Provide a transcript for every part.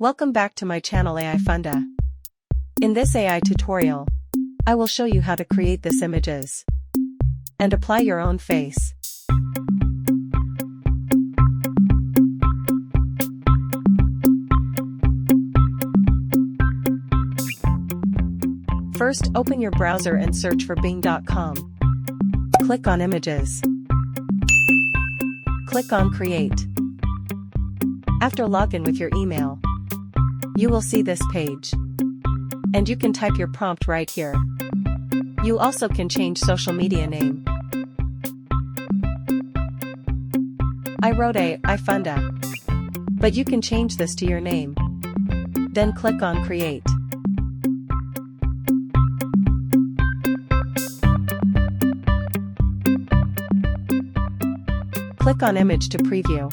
Welcome back to my channel AI Funda. In this AI tutorial, I will show you how to create this images and apply your own face. First, open your browser and search for bing.com. Click on Images. Click on Create. After login with your email, you will see this page. And you can type your prompt right here. You also can change social media name. I wrote iFunda. But you can change this to your name. Then click on Create. Click on Image to preview.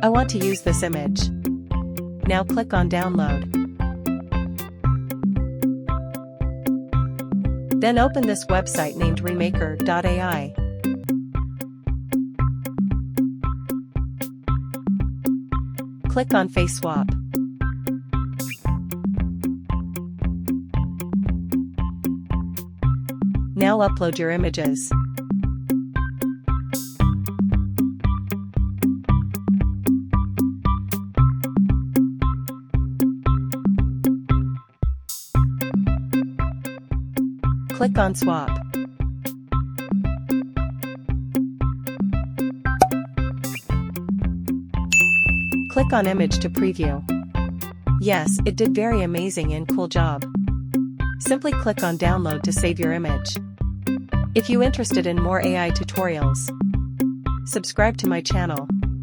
I want to use this image. Now click on Download. Then open this website named remaker.ai. Click on Face Swap. Now upload your images. Click on Swap. Click on Image to preview. Yes, it did very amazing and cool job. Simply click on Download to save your image. If you interested in more AI tutorials, subscribe to my channel.